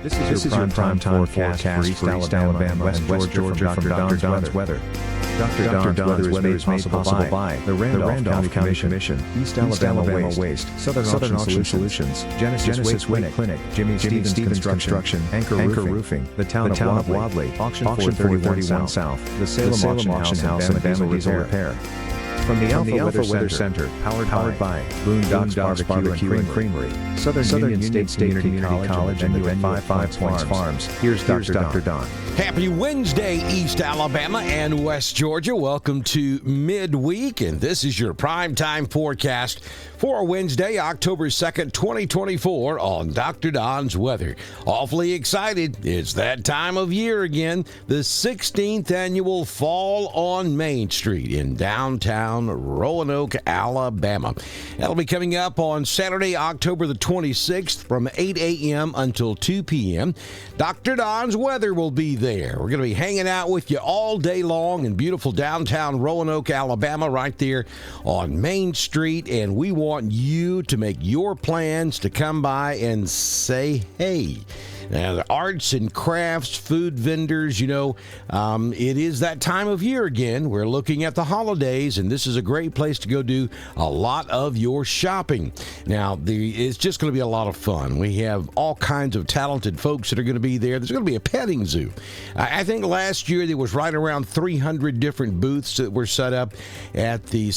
This is your prime time forecast for East Alabama, West Georgia from Dr. Don's Weather. Dr. Don's Weather is made possible by the Randolph County Commission, East Alabama Waste, Southern Auction Solutions, Genesis Weight Clinic, Jimmy Stevens Construction, Anchor Roofing, the Town of Wadley, Auction 431 South, the Salem Auction House and Bama Diesel Repair. From the Alpha Weather Center, powered by Boondocks Barbecue and Creamery, Southern Union State Community College, and the 55 Points Farms. Here's Dr. Don. Happy Wednesday, East Alabama and West Georgia. Welcome to midweek, and this is your primetime forecast for Wednesday, October 2nd, 2024 on Dr. Don's Weather. Awfully excited. It's that time of year again, the 16th annual Fall on Main Street in downtown Roanoke, Alabama. That'll be coming up on Saturday, October the 26th from 8 a.m. until 2 p.m. Dr. Don's Weather will be there. We're going to be hanging out with you all day long in beautiful downtown Roanoke, Alabama, right there on Main Street, and we want you to make your plans to come by and say hey. Now, the arts and crafts, food vendors, it is that time of year again. We're looking at the holidays, and this is a great place to go do a lot of your shopping. Now, it's just going to be a lot of fun. We have all kinds of talented folks that are going to be there. There's going to be a petting zoo. I think last year there was right around 300 different booths that were set up at the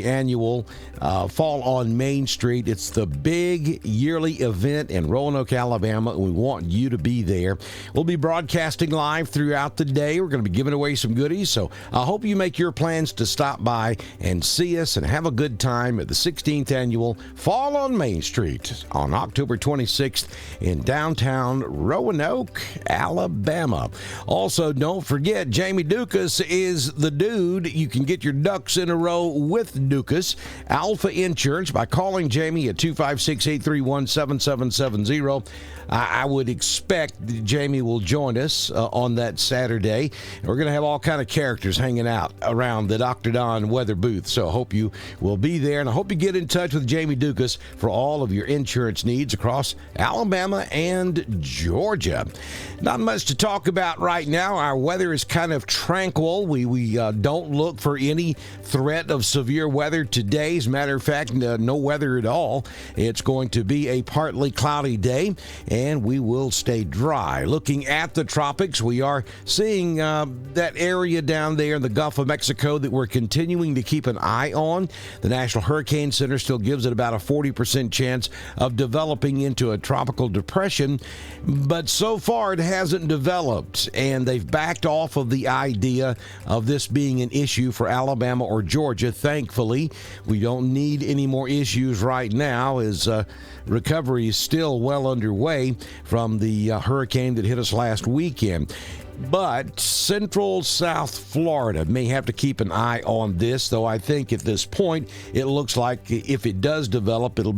annual Fall on Main Street. It's the big yearly event in Roanoke, Alabama. We want you to be there. We'll be broadcasting live throughout the day. We're going to be giving away some goodies, so I hope you make your plans to stop by and see us and have a good time at the 16th annual Fall on Main Street on October 26th in downtown Roanoke, Alabama. Also, don't forget, Jamie Dukas is the dude. You can get your ducks in a row with Dukas Alpha Insurance by calling Jamie at 256-831-7770. I would expect that Jamie will join us on that Saturday. We're going to have all kind of characters hanging out around the Dr. Don Weather booth, so I hope you will be there, and I hope you get in touch with Jamie Dukas for all of your insurance needs across Alabama and Georgia. Not much to talk about right now. Our weather is kind of tranquil. We don't look for any threat of severe weather today. As a matter of fact, no weather at all. It's going to be a partly cloudy day, and we will stay dry. Looking at the tropics, we are seeing that area down there in the Gulf of Mexico that we're continuing to keep an eye on. The National Hurricane Center still gives it about a 40% chance of developing into a tropical depression, but so far it hasn't developed, and they've backed off of the idea of this being an issue for Alabama or Georgia. Thankfully, we don't need any more issues right now, as recovery is still well underway from the hurricane that hit us last weekend. But Central South Florida may have to keep an eye on this, though I think at this point it looks like if it does develop, it'll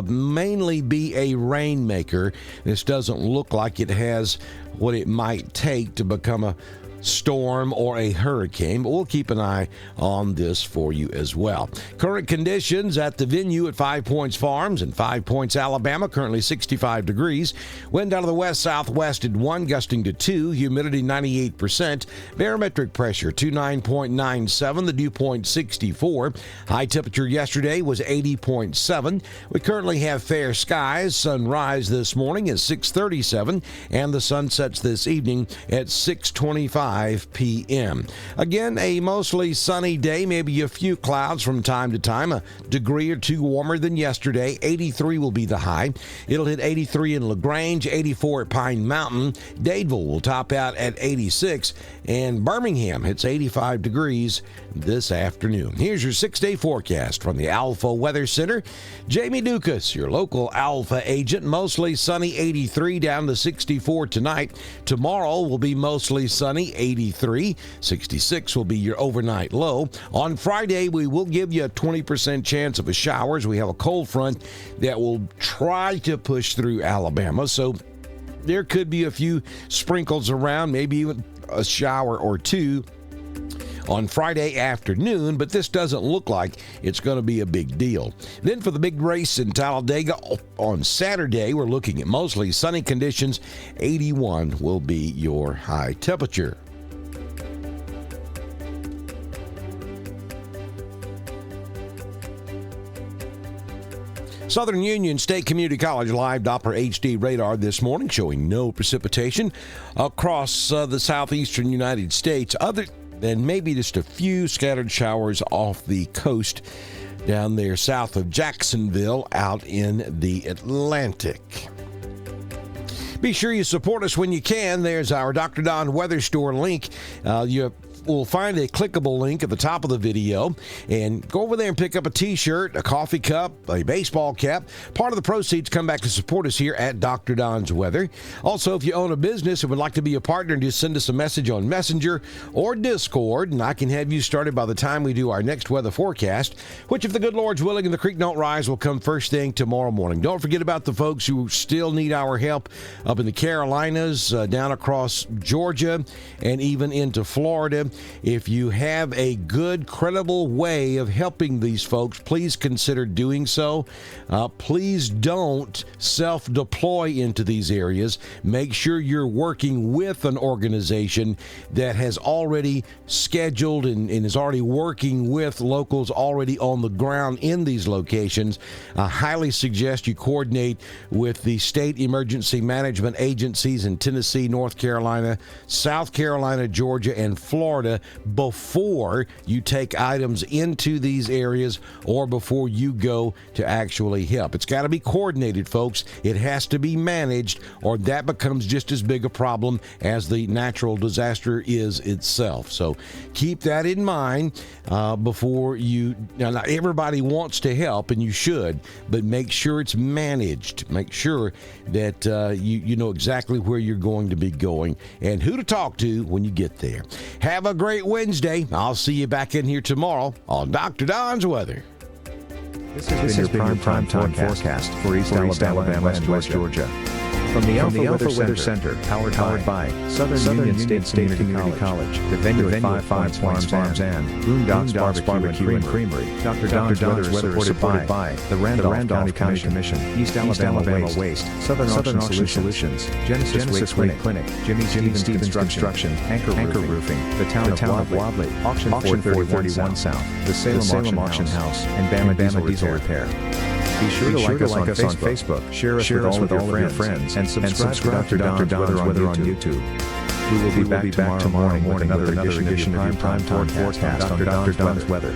mainly be a rainmaker. This doesn't look like it has what it might take to become a storm or a hurricane, but we'll keep an eye on this for you as well. Current conditions at the venue at 5 Points Farms in 5 Points, Alabama, currently 65 degrees. Wind out of the west-southwest at 1, gusting to 2. Humidity 98%. Barometric pressure 29.97. The dew point 64. High temperature yesterday was 80.7. We currently have fair skies. Sunrise this morning is 6:37, and the sun sets this evening at 6:25 p.m. Again, a mostly sunny day, maybe a few clouds from time to time, a degree or two warmer than yesterday. 83 will be the high. It'll hit 83 in LaGrange, 84 at Pine Mountain. Dadeville will top out at 86, and Birmingham hits 85 degrees this afternoon. Here's your 6-day forecast from the Alpha Weather Center. Jamie Dukas, your local Alpha agent. Mostly sunny, 83 down to 64 tonight. Tomorrow will be mostly sunny, 83. 66 will be your overnight low. On Friday, we will give you a 20% chance of a shower, as we have a cold front that will try to push through Alabama. So there could be a few sprinkles around, maybe even a shower or two on Friday afternoon, but this doesn't look like it's going to be a big deal. Then for the big race in Talladega on Saturday, we're looking at mostly sunny conditions. 81 will be your high temperature. Southern Union State Community College live Doppler HD radar this morning showing no precipitation across the southeastern United States, other than maybe just a few scattered showers off the coast down there south of Jacksonville out in the Atlantic. Be sure you support us when you can. There's our Dr. Don Weather Store link. You will find a clickable link at the top of the video, and go over there and pick up a t-shirt, a coffee cup, a baseball cap. Part of the proceeds come back to support us here at Dr. Don's Weather. Also, if you own a business and would like to be a partner, just send us a message on Messenger or Discord, and I can have you started by the time we do our next weather forecast, which, if the good Lord's willing and the creek don't rise, will come first thing tomorrow morning. Don't forget about the folks who still need our help up in the Carolinas, down across Georgia, and even into Florida. If you have a good, credible way of helping these folks, please consider doing so. Please don't self-deploy into these areas. Make sure you're working with an organization that has already scheduled and is already working with locals already on the ground in these locations. I highly suggest you coordinate with the state emergency management agencies in Tennessee, North Carolina, South Carolina, Georgia, and Florida before you take items into these areas or before you go to actually help. It's got to be coordinated, folks. It has to be managed, or that becomes just as big a problem as the natural disaster is itself. So keep that in mind before you. Now, not everybody wants to help, and you should, but make sure it's managed. Make sure that you know exactly where you're going to be going and who to talk to when you get there. Have a great Wednesday. I'll see you back in here tomorrow on Dr. Don's Weather. This has been your prime time forecast for East Alabama and West Georgia. From the Alpha Weather Center, powered by Southern Union State Community College, the venue at 55 Farms and Boondocks Barbecue and Creamery. Dr. Don's Weather is supported by the Randolph County Commission, East Alabama Waste, Southern Auction Solutions, Genesis Weight Clinic, Jimmy Stevens Construction, Anchor Roofing, the Town of Wadley, Auction 431 South, the Salem Auction House, and Bama Diesel Repair. Be sure to like us on Facebook, share us with all of your friends, and subscribe to Dr. Don's Weather on YouTube. We will be back tomorrow morning with another edition of your prime time forecast on Dr. Don's Weather.